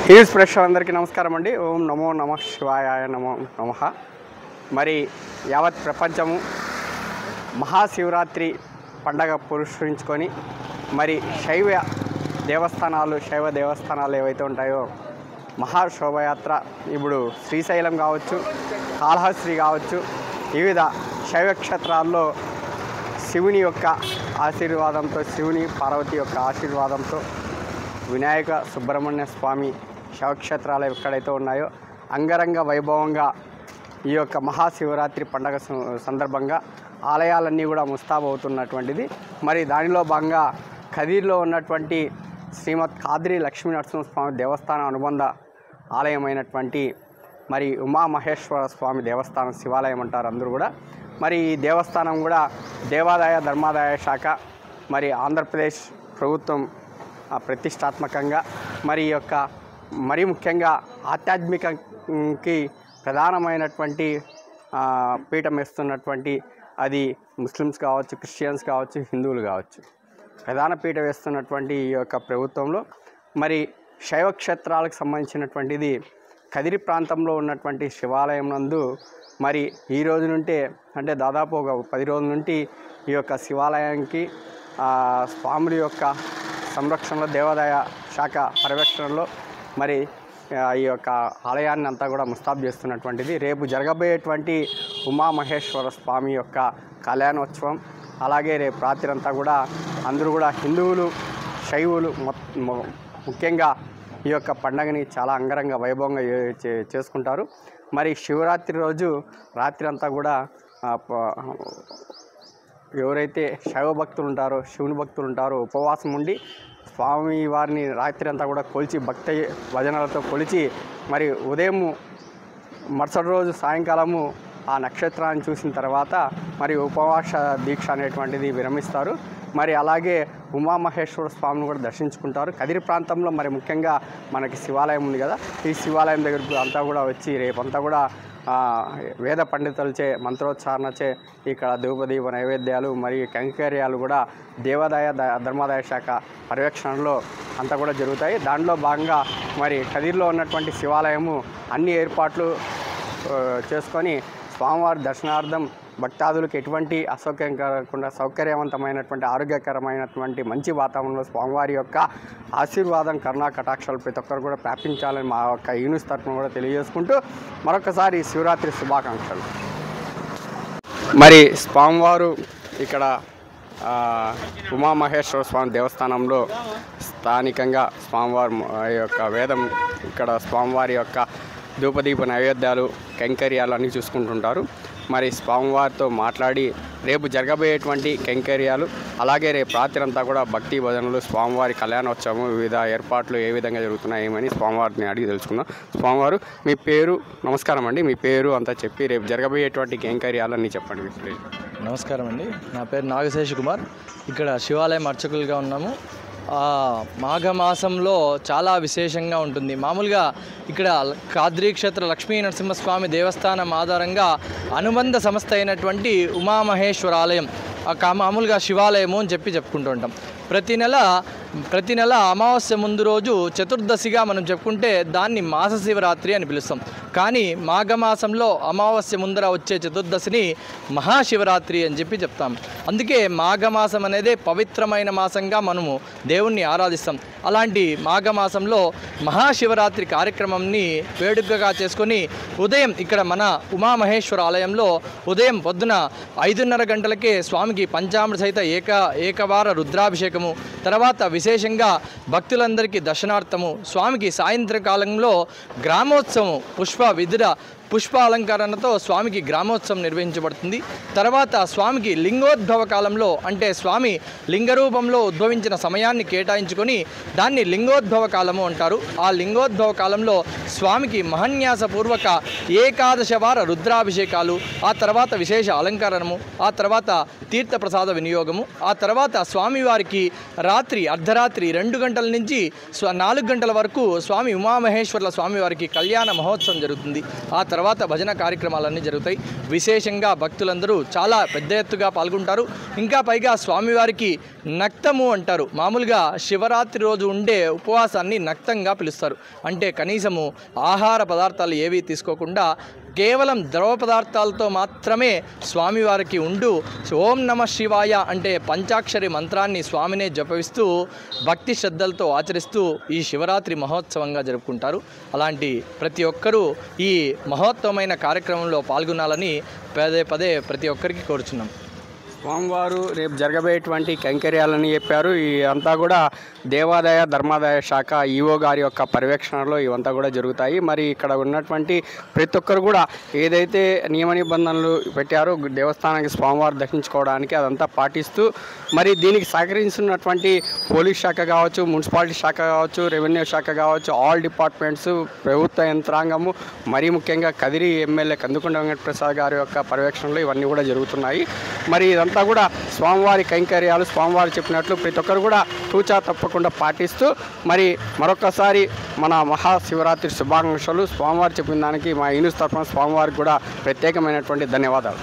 Hills ప్రేక్షకులందరికీ నమస్కారం అండి. ఓం నమో నమ శివాయ నమో నమః. మరి యావత్ ప్రపంచము మహాశివరాత్రి పండగ పురస్కరించుకొని మరి శైవ దేవస్థానాలు ఏవైతే ఉంటాయో మహాశోభయాత్ర ఇప్పుడు శ్రీశైలం కావచ్చు, కాళహస్తి కావచ్చు, వివిధ శైవ క్షేత్రాల్లో శివుని యొక్క ఆశీర్వాదంతో, శివుని పార్వతి యొక్క ఆశీర్వాదంతో వినాయక సుబ్రహ్మణ్య స్వామి శైవక్షేత్రాలు ఎక్కడైతే ఉన్నాయో అంగరంగ వైభవంగా ఈ యొక్క మహాశివరాత్రి పండగ సందర్భంగా ఆలయాలన్నీ కూడా ముస్తాబవుతున్నటువంటిది. మరి దానిలో భాగంగా ఖదీర్లో ఉన్నటువంటి శ్రీమద్ ఖాద్రి లక్ష్మీ నరసింహస్వామి దేవస్థానం అనుబంధ ఆలయమైనటువంటి మరి ఉమామహేశ్వర స్వామి దేవస్థానం, శివాలయం అంటారు అందరూ కూడా. మరి ఈ దేవస్థానం కూడా దేవాదాయ ధర్మాదాయ శాఖ మరి ఆంధ్రప్రదేశ్ ప్రభుత్వం ప్రతిష్టాత్మకంగా మరి యొక్క మరీ ముఖ్యంగా ఆధ్యాత్మికకి ప్రధానమైనటువంటి పీఠం వేస్తున్నటువంటి, అది ముస్లిమ్స్ కావచ్చు, క్రిస్టియన్స్ కావచ్చు, హిందువులు కావచ్చు, ప్రధాన పీఠం వేస్తున్నటువంటి ఈ యొక్క ప్రభుత్వంలో మరి శైవ క్షేత్రాలకు సంబంధించినటువంటిది కదిరి ప్రాంతంలో ఉన్నటువంటి శివాలయం నందు మరి ఈ రోజు నుంటే అంటే దాదాపు ఒక 10 రోజుల నుండి ఈ యొక్క శివాలయానికి స్వాముల యొక్క సంరక్షణలో, దేవాదాయ శాఖ పర్యవేక్షణలో మరి ఈ యొక్క ఆలయాన్ని అంతా కూడా ముస్తాబు చేస్తున్నటువంటిది. రేపు జరగబోయేటువంటి ఉమామహేశ్వర స్వామి యొక్క కళ్యాణోత్సవం, అలాగే రేపు రాత్రి అంతా కూడా అందరూ కూడా హిందువులు, శైవులు ముఖ్యంగా ఈ యొక్క పండగని చాలా అంగరంగ వైభవంగా చేసుకుంటారు. మరి శివరాత్రి రోజు రాత్రి అంతా కూడా ఎవరైతే శైవ భక్తులు ఉంటారో, శివుని భక్తులు ఉంటారో ఉపవాసం ఉండి స్వామి వారిని రాత్రి అంతా కూడా కొలిచి, భక్తి భజనలతో కొలిచి మరి ఉదయం మరుసటి రోజు సాయంకాలము ఆ నక్షత్రాన్ని చూసిన తర్వాత మరి ఉపవాస దీక్ష అనేటువంటిది విరమిస్తారు. మరి అలాగే ఉమామహేశ్వర స్వామిని కూడా దర్శించుకుంటారు. కదిరి ప్రాంతంలో మరి ముఖ్యంగా మనకి శివాలయం ఉంది కదా, ఈ శివాలయం దగ్గరకు అంతా కూడా వచ్చి రేపంతా కూడా వేద పండితులచే మంత్రోచ్చారణచే ఇక్కడ ధూపదీప నైవేద్యాలు మరియు కైంకర్యాలు కూడా దేవాదాయ ధర్మాదాయ శాఖ పర్యవేక్షణలో అంతా కూడా జరుగుతాయి. దాంట్లో భాగంగా మరి కదిరిలో ఉన్నటువంటి శివాలయము అన్ని ఏర్పాట్లు చేసుకొని స్వామివారి దర్శనార్థం భక్తాదులకు ఎటువంటి అసౌకర్యం కలగకుండా సౌకర్యవంతమైనటువంటి, ఆరోగ్యకరమైనటువంటి మంచి వాతావరణంలో స్వామివారి యొక్క ఆశీర్వాదం, కరుణా కటాక్షాలు ప్రతి ఒక్కరు కూడా ప్రాపించాలని మా యొక్క యూనిస్ తరఫున కూడా తెలియజేసుకుంటూ మరొకసారి శివరాత్రి శుభాకాంక్షలు. మరి స్వామివారు ఇక్కడ ఉమామహేశ్వర స్వామి దేవస్థానంలో స్థానికంగా స్వామివారి యొక్క వేదం, ఇక్కడ స్వామివారి యొక్క ధూపదీప నైవేద్యాలు, కైంకర్యాలు అన్నీ చూసుకుంటుంటారు. మరి స్వామివారితో మాట్లాడి రేపు జరగబోయేటువంటి కైంకర్యాలు, అలాగే రేపు రాత్రి అంతా కూడా భక్తి భజనలు, స్వామివారి కళ్యాణోత్సవం, వివిధ ఏర్పాట్లు ఏ విధంగా జరుగుతున్నాయేమని స్వామివారిని అడిగి తెలుసుకుందాం. స్వామివారు మీ పేరు, నమస్కారం అండి, మీ పేరు అంతా చెప్పి రేపు జరగబోయేటువంటి కైంకర్యాలన్నీ చెప్పండి. నమస్కారం అండి, నా పేరు నాగశేష్ కుమార్. ఇక్కడ శివాలయం అర్చకులుగా ఉన్నాము. మాఘమాసంలో చాలా విశేషంగా ఉంటుంది. మామూలుగా ఇక్కడ ఖాద్రి క్షేత్ర లక్ష్మీ నరసింహస్వామి దేవస్థానం ఆధారంగా అనుబంధ సంస్థ అయినటువంటి ఉమామహేశ్వర ఆలయం మామూలుగా శివాలయము అని చెప్పుకుంటూ ఉంటాం. ప్రతి నెల అమావాస్య ముందు రోజు చతుర్దశిగా మనం చెప్పుకుంటే దాన్ని మాస శివరాత్రి అని పిలుస్తాం. కానీ మాఘమాసంలో అమావాస్య ముందర వచ్చే చతుర్దశిని మహాశివరాత్రి అని చెప్తాం. అందుకే మాఘమాసం అనేది పవిత్రమైన మాసంగా మనము దేవుణ్ణి ఆరాధిస్తాం. అలాంటి మాఘమాసంలో మహాశివరాత్రి కార్యక్రమంని వేడుకగా చేసుకొని ఉదయం ఇక్కడ మన ఉమామహేశ్వర ఆలయంలో ఉదయం పొద్దున 5:30 గంటలకే స్వామికి పంచామృత సహిత ఏకవార రుద్రాభిషేకము, తర్వాత విశేషంగా భక్తులందరికీ దర్శనార్థము స్వామికి సాయంత్రకాలంలో గ్రామోత్సవం పుష్ప అలంకరణతో స్వామికి గ్రామోత్సవం నిర్వహించబడుతుంది. తర్వాత స్వామికి లింగోద్భవ కాలంలో, అంటే స్వామి లింగరూపంలో ఉద్భవించిన సమయాన్ని కేటాయించుకొని దాన్ని లింగోద్భవ కాలము అంటారు. ఆ లింగోద్భవ కాలంలో స్వామికి మహన్యాసపూర్వక ఏకాదశవార రుద్రాభిషేకాలు, ఆ తర్వాత విశేష అలంకరణము, ఆ తర్వాత తీర్థప్రసాద వినియోగము, ఆ తర్వాత స్వామివారికి రాత్రి అర్ధరాత్రి 2 గంటల నుంచి 4 గంటల వరకు స్వామి ఉమామహేశ్వర్ల స్వామివారికి కళ్యాణ మహోత్సవం జరుగుతుంది. ఆ తర్వాత భజన కార్యక్రమాలన్నీ జరుగుతాయి. విశేషంగా భక్తులందరూ చాలా పెద్ద ఎత్తుగా పాల్గొంటారు. ఇంకా పైగా స్వామివారికి నక్తము అంటారు. మామూలుగా శివరాత్రి రోజు ఉండే ఉపవాసాన్ని నక్తంగా పిలుస్తారు. అంటే కనీసము ఆహార పదార్థాలు ఏవీ తీసుకోకుండా కేవలం ద్రవ పదార్థాలతో మాత్రమే స్వామివారికి ఉండు ఓం నమ శివాయ అంటే పంచాక్షరి మంత్రాన్ని స్వామినే జపిస్తూ భక్తి శ్రద్ధలతో ఆచరిస్తూ ఈ శివరాత్రి మహోత్సవంగా జరుపుకుంటారు. అలాంటి ప్రతి ఒక్కరూ ఈ మహోత్తమైన కార్యక్రమంలో పాల్గొనాలని పదే పదే ప్రతి ఒక్కరికి కోరుచున్నాం. స్వామివారు రేపు జరగబోయేటువంటి కైంకర్యాలని చెప్పారు. ఈ అంతా కూడా దేవాదాయ ధర్మాదాయ శాఖ ఈఓ గారి యొక్క పర్యవేక్షణలో ఇవంతా కూడా జరుగుతాయి. మరి ఇక్కడ ఉన్నటువంటి ప్రతి ఒక్కరు కూడా ఏదైతే నియమ నిబంధనలు పెట్టారో దేవస్థానానికి స్వామివారు దర్శించుకోవడానికి అదంతా పాటిస్తూ మరి దీనికి సహకరిస్తున్నటువంటి పోలీస్ శాఖ కావచ్చు, మున్సిపాలిటీ శాఖ కావచ్చు, రెవెన్యూ శాఖ కావచ్చు, ఆల్ డిపార్ట్మెంట్స్, ప్రభుత్వ యంత్రాంగము, మరీ ముఖ్యంగా కదిరి ఎమ్మెల్యే కందుకొండ వెంకటప్రసాద్ గారి యొక్క పర్యవేక్షణలో ఇవన్నీ కూడా జరుగుతున్నాయి. మరి ఇదంతా కూడా స్వామివారి కైంకర్యాలు స్వామివారు చెప్పినట్లు ప్రతి ఒక్కరు కూడా తూచా తప్పకుండా పాటిస్తూ మరి మరొకసారి మన మహాశివరాత్రి శుభాకాంక్షలు. స్వామివారు చెప్పిన దానికి మా యూనిస్ తరఫున స్వామివారికి కూడా ప్రత్యేకమైనటువంటి ధన్యవాదాలు.